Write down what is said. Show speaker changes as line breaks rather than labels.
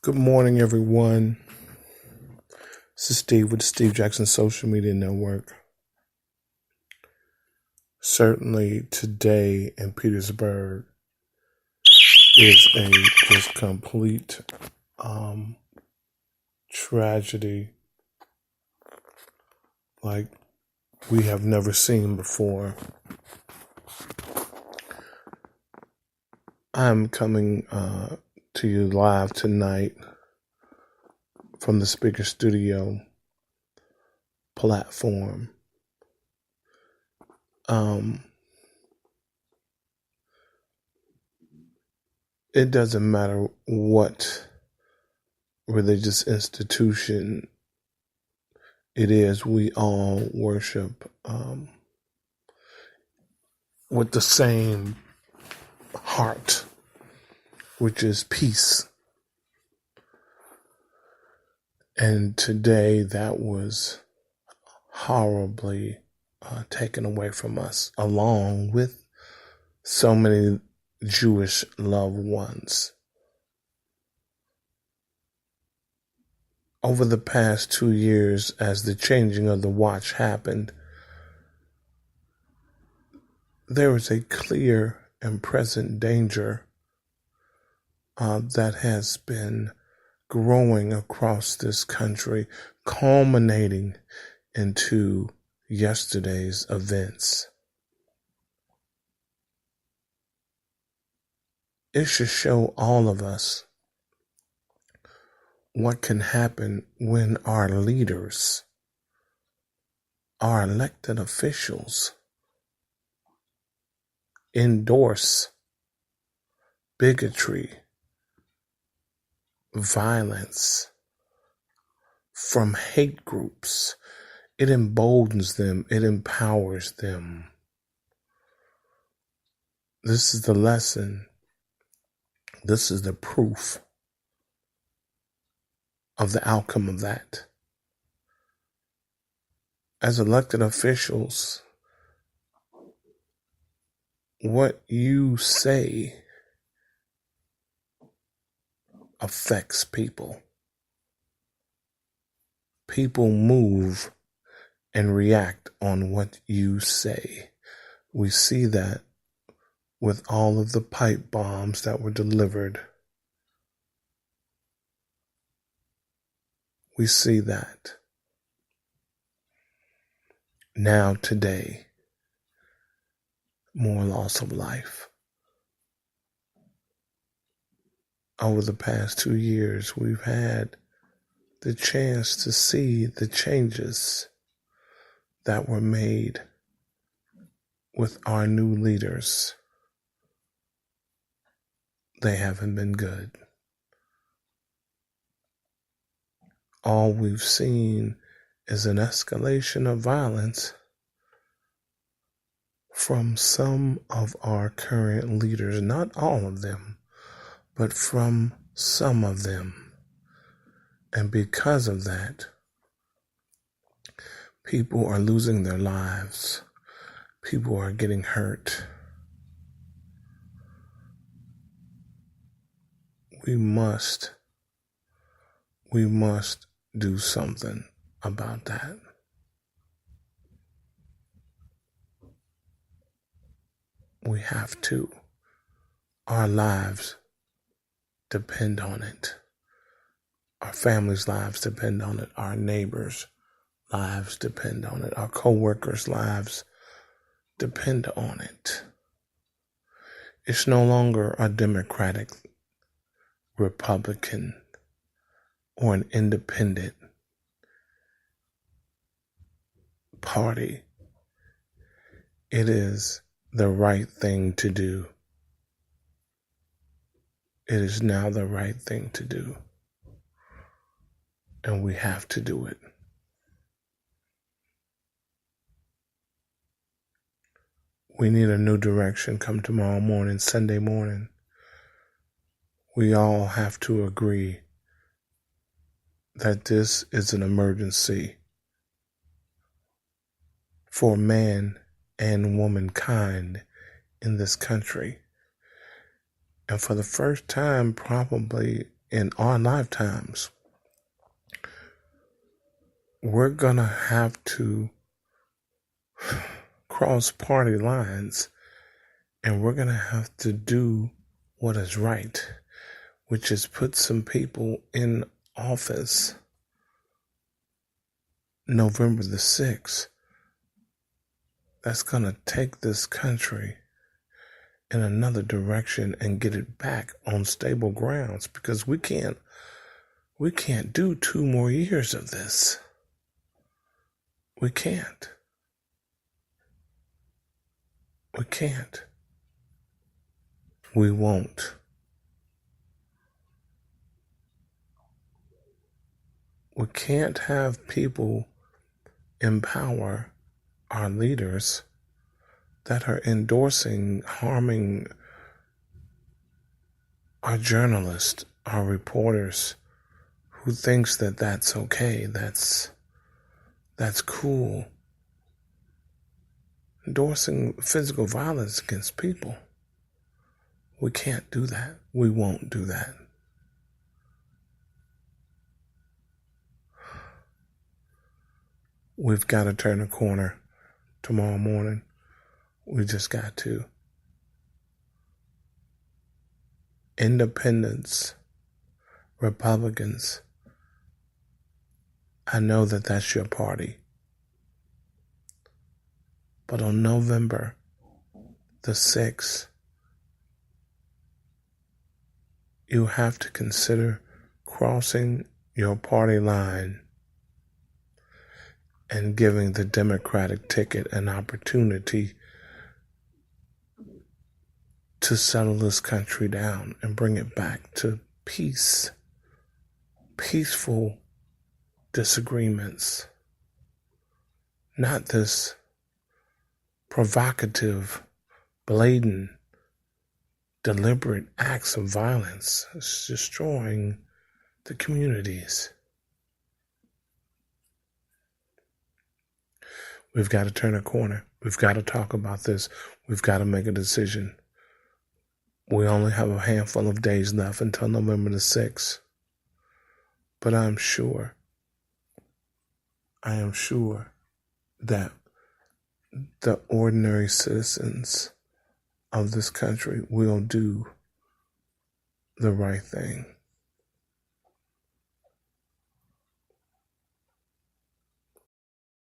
Good morning, everyone. This is Steve with the Steve Jackson Social Media Network. Certainly today in Petersburg is a just complete tragedy like we have never seen before. I'm coming to you live tonight from the Speaker Studio platform. It doesn't matter what religious institution it is, we all worship with the same heart, which is peace. And today that was horribly taken away from us, along with so many Jewish loved ones. Over the past 2 years, as the changing of the watch happened, there is a clear and present danger that has been growing across this country, culminating into yesterday's events. It should show all of us what can happen when our leaders, our elected officials, endorse bigotry, violence from hate groups. It emboldens them. It empowers them. This is the lesson. This is the proof of the outcome of that. As elected officials, what you say affects people. People move and react on what you say. We see that with all of the pipe bombs that were delivered. We see that. Now today, more loss of life. Over the past 2 years, we've had the chance to see the changes that were made with our new leaders. They haven't been good. All we've seen is an escalation of violence from some of our current leaders, not all of them, but from some of them. And because of that, people are losing their lives. People are getting hurt. We must do something about that. We have to. Our lives depend on it. Our families' lives depend on it. Our neighbors' lives depend on it. Our co-workers' lives depend on it. It's no longer a Democratic, Republican, or an independent party. It is the right thing to do. It is now the right thing to do. And we have to do it. We need a new direction come tomorrow morning, Sunday morning. We all have to agree that this is an emergency for man and womankind in this country. And for the first time probably in our lifetimes, we're going to have to cross party lines, and we're going to have to do what is right, which is put some people in office November the 6th that's going to take this country in another direction and get it back on stable grounds, because we can't do 2 more years of this. We can't. We can't. We won't. We can't have people in power, our leaders, that are endorsing harming our journalists, our reporters, who thinks that that's okay, that's cool. Endorsing physical violence against people. We can't do that. We won't do that. We've got to turn a corner tomorrow morning. We just got to. Independents, Republicans, I know that that's your party. But on November the 6th, you have to consider crossing your party line and giving the Democratic ticket an opportunity to settle this country down and bring it back to peace, peaceful disagreements, not this provocative, blatant, deliberate acts of violence. It's destroying the communities. We've got to turn a corner. We've got to talk about this. We've got to make a decision. We only have a handful of days left until November the 6th. But I am sure that the ordinary citizens of this country will do the right thing.